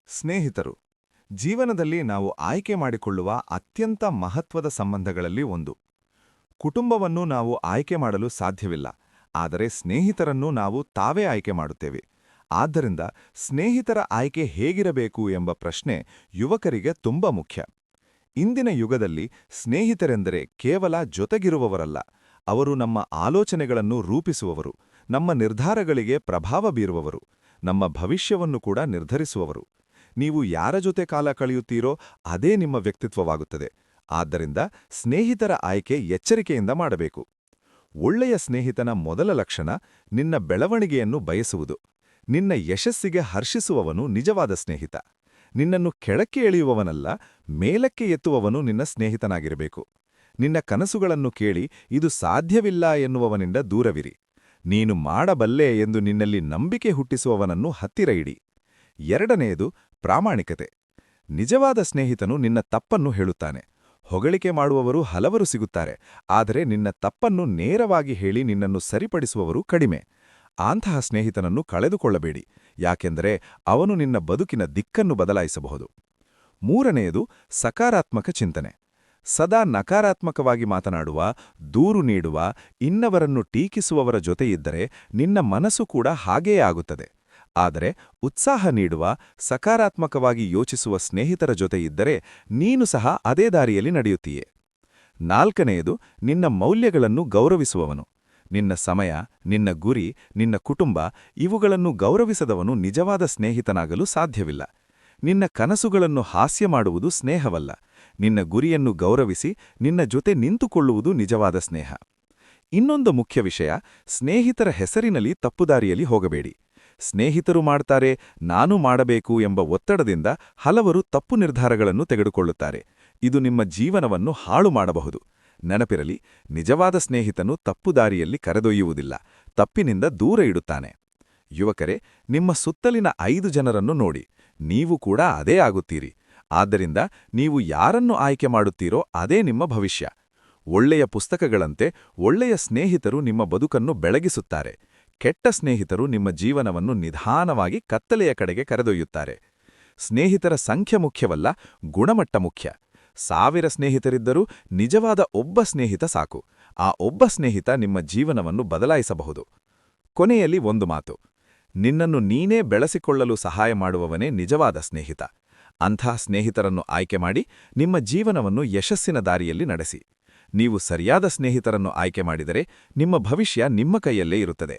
ಸ್ನೇಹಿತರು ಜೀವನದಲ್ಲಿ ನಾವು ಆಯ್ಕೆ ಮಾಡಿಕೊಳ್ಳುವ ಅತ್ಯಂತ ಮಹತ್ವದ ಸಂಬಂಧಗಳಲ್ಲಿ ಒಂದು. ಕುಟುಂಬವನ್ನು ನಾವು ಆಯ್ಕೆ ಮಾಡಲು ಸಾಧ್ಯವಿಲ್ಲ, ಆದರೆ ಸ್ನೇಹಿತರನ್ನು ನಾವು ತಾವೇ ಆಯ್ಕೆ ಮಾಡುತ್ತೇವೆ. ಆದ್ದರಿಂದ ಸ್ನೇಹಿತರ ಆಯ್ಕೆ ಹೇಗಿರಬೇಕು ಎಂಬ ಪ್ರಶ್ನೆ ಯುವಕರಿಗೆ ತುಂಬಾ ಮುಖ್ಯ. ಇಂದಿನ ಯುಗದಲ್ಲಿ ಸ್ನೇಹಿತರೆಂದರೆ ಕೇವಲ ಜೊತೆಗಿರುವವರಲ್ಲ, ಅವರು ನಮ್ಮ ಆಲೋಚನೆಗಳನ್ನು ರೂಪಿಸುವವರು, ನಮ್ಮ ನಿರ್ಧಾರಗಳಿಗೆ ಪ್ರಭಾವ ಬೀರುವವರು, ನಮ್ಮ ಭವಿಷ್ಯವನ್ನು ಕೂಡ ನಿರ್ಧರಿಸುವವರು. ನೀವು ಯಾರ ಜೊತೆ ಕಾಲ ಕಳೆಯುತ್ತೀರೋ ಅದೇ ನಿಮ್ಮ ವ್ಯಕ್ತಿತ್ವವಾಗುತ್ತದೆ. ಆದ್ದರಿಂದ ಸ್ನೇಹಿತರ ಆಯ್ಕೆ ಎಚ್ಚರಿಕೆಯಿಂದ ಮಾಡಬೇಕು. ಒಳ್ಳೆಯ ಸ್ನೇಹಿತನ ಮೊದಲ ಲಕ್ಷಣ ನಿನ್ನ ಬೆಳವಣಿಗೆಯನ್ನು ಬಯಸುವುದು. ನಿನ್ನ ಯಶಸ್ಸಿಗೆ ಹರ್ಷಿಸುವವನು ನಿಜವಾದ ಸ್ನೇಹಿತ. ನಿನ್ನನ್ನು ಕೆಳಕ್ಕೆ ಎಳೆಯುವವನಲ್ಲ, ಮೇಲಕ್ಕೆ ಎತ್ತುವವನು ನಿನ್ನ ಸ್ನೇಹಿತನಾಗಿರಬೇಕು. ನಿನ್ನ ಕನಸುಗಳನ್ನು ಕೇಳಿ ಇದು ಸಾಧ್ಯವಿಲ್ಲ ಎನ್ನುವವನಿಂದ ದೂರವಿರಿ. ನೀನು ಮಾಡಬಲ್ಲೆ ಎಂದು ನಿನ್ನಲ್ಲಿ ನಂಬಿಕೆ ಹುಟ್ಟಿಸುವವನನ್ನು ಹತ್ತಿರ ಇಡಿ. ಎರಡನೆಯದು ಪ್ರಾಮಾಣಿಕತೆ. ನಿಜವಾದ ಸ್ನೇಹಿತನು ನಿನ್ನ ತಪ್ಪನ್ನು ಹೇಳುತ್ತಾನೆ. ಹೊಗಳಿಕೆ ಮಾಡುವವರು ಹಲವರು ಸಿಗುತ್ತಾರೆ, ಆದರೆ ನಿನ್ನ ತಪ್ಪನ್ನು ನೇರವಾಗಿ ಹೇಳಿ ನಿನ್ನನ್ನು ಸರಿಪಡಿಸುವವರು ಕಡಿಮೆ. ಅಂತಹ ಸ್ನೇಹಿತನನ್ನು ಕಳೆದುಕೊಳ್ಳಬೇಡಿ, ಯಾಕೆಂದರೆ ಅವನು ನಿನ್ನ ಬದುಕಿನ ದಿಕ್ಕನ್ನು ಬದಲಾಯಿಸಬಹುದು. ಮೂರನೆಯದು ಸಕಾರಾತ್ಮಕ ಚಿಂತನೆ. ಸದಾ ನಕಾರಾತ್ಮಕವಾಗಿ ಮಾತನಾಡುವ, ದೂರು ನೀಡುವ, ಇನ್ನವರನ್ನು ಟೀಕಿಸುವವರ ಜೊತೆಯಿದ್ದರೆ ನಿನ್ನ ಮನಸ್ಸು ಕೂಡ ಹಾಗೆಯೇ ಆಗುತ್ತದೆ. ಆದರೆ ಉತ್ಸಾಹ ನೀಡುವ, ಸಕಾರಾತ್ಮಕವಾಗಿ ಯೋಚಿಸುವ ಸ್ನೇಹಿತರ ಜೊತೆ ಇದ್ದರೆ ನೀನು ಸಹ ಅದೇ ದಾರಿಯಲ್ಲಿ ನಡೆಯುತ್ತೀಯೆ. ನಾಲ್ಕನೆಯದು ನಿನ್ನ ಮೌಲ್ಯಗಳನ್ನು ಗೌರವಿಸುವವನು. ನಿನ್ನ ಸಮಯ, ನಿನ್ನ ಗುರಿ, ನಿನ್ನ ಕುಟುಂಬ ಇವುಗಳನ್ನು ಗೌರವಿಸದವನು ನಿಜವಾದ ಸ್ನೇಹಿತನಾಗಲು ಸಾಧ್ಯವಿಲ್ಲ. ನಿನ್ನ ಕನಸುಗಳನ್ನು ಹಾಸ್ಯ ಮಾಡುವುದು ಸ್ನೇಹವಲ್ಲ. ನಿನ್ನ ಗುರಿಯನ್ನು ಗೌರವಿಸಿ ನಿನ್ನ ಜೊತೆ ನಿಂತುಕೊಳ್ಳುವುದು ನಿಜವಾದ ಸ್ನೇಹ. ಇನ್ನೊಂದು ಮುಖ್ಯ ವಿಷಯ, ಸ್ನೇಹಿತರ ಹೆಸರಿನಲ್ಲಿ ತಪ್ಪುದಾರಿಯಲ್ಲಿ ಹೋಗಬೇಡಿ. ಸ್ನೇಹಿತರು ಮಾಡ್ತಾರೆ, ನಾನು ಮಾಡಬೇಕು ಎಂಬ ಒತ್ತಡದಿಂದ ಹಲವರು ತಪ್ಪು ನಿರ್ಧಾರಗಳನ್ನು ತೆಗೆದುಕೊಳ್ಳುತ್ತಾರೆ. ಇದು ನಿಮ್ಮ ಜೀವನವನ್ನು ಹಾಳು ಮಾಡಬಹುದು. ನೆನಪಿರಲಿ, ನಿಜವಾದ ಸ್ನೇಹಿತನು ತಪ್ಪುದಾರಿಯಲ್ಲಿ ಕರೆದೊಯ್ಯುವುದಿಲ್ಲ, ತಪ್ಪಿನಿಂದ ದೂರ ಇಡುತ್ತಾನೆ. ಯುವಕರೇ, ನಿಮ್ಮ ಸುತ್ತಲಿನ 5 ಜನರನ್ನು ನೋಡಿ, ನೀವು ಕೂಡ ಅದೇ ಆಗುತ್ತೀರಿ. ಆದ್ದರಿಂದ ನೀವು ಯಾರನ್ನು ಆಯ್ಕೆ ಮಾಡುತ್ತೀರೋ ಅದೇ ನಿಮ್ಮ ಭವಿಷ್ಯ. ಒಳ್ಳೆಯ ಪುಸ್ತಕಗಳಂತೆ ಒಳ್ಳೆಯ ಸ್ನೇಹಿತರು ನಿಮ್ಮ ಬದುಕನ್ನು ಬೆಳಗಿಸುತ್ತಾರೆ. ಕೆಟ್ಟ ಸ್ನೇಹಿತರು ನಿಮ್ಮ ಜೀವನವನ್ನು ನಿಧಾನವಾಗಿ ಕತ್ತಲೆಯ ಕಡೆಗೆ ಕರೆದೊಯ್ಯುತ್ತಾರೆ. ಸ್ನೇಹಿತರ ಸಂಖ್ಯೆ ಮುಖ್ಯವಲ್ಲ, ಗುಣಮಟ್ಟ ಮುಖ್ಯ. 1000 ಸ್ನೇಹಿತರಿದ್ದರೂ ನಿಜವಾದ ಒಬ್ಬ ಸ್ನೇಹಿತ ಸಾಕು. ಆ ಒಬ್ಬ ಸ್ನೇಹಿತ ನಿಮ್ಮ ಜೀವನವನ್ನು ಬದಲಾಯಿಸಬಹುದು. ಕೊನೆಯಲ್ಲಿ ಒಂದು ಮಾತು, ನಿನ್ನನ್ನು ನೀನೇ ಬೆಳೆಸಿಕೊಳ್ಳಲು ಸಹಾಯ ಮಾಡುವವನೇ ನಿಜವಾದ ಸ್ನೇಹಿತ. ಅಂಥ ಸ್ನೇಹಿತರನ್ನು ಆಯ್ಕೆ ಮಾಡಿ ನಿಮ್ಮ ಜೀವನವನ್ನು ಯಶಸ್ಸಿನ ದಾರಿಯಲ್ಲಿ ನಡೆಸಿ. ನೀವು ಸರಿಯಾದ ಸ್ನೇಹಿತರನ್ನು ಆಯ್ಕೆ ಮಾಡಿದರೆ ನಿಮ್ಮ ಭವಿಷ್ಯ ನಿಮ್ಮ ಕೈಯಲ್ಲೇ ಇರುತ್ತದೆ.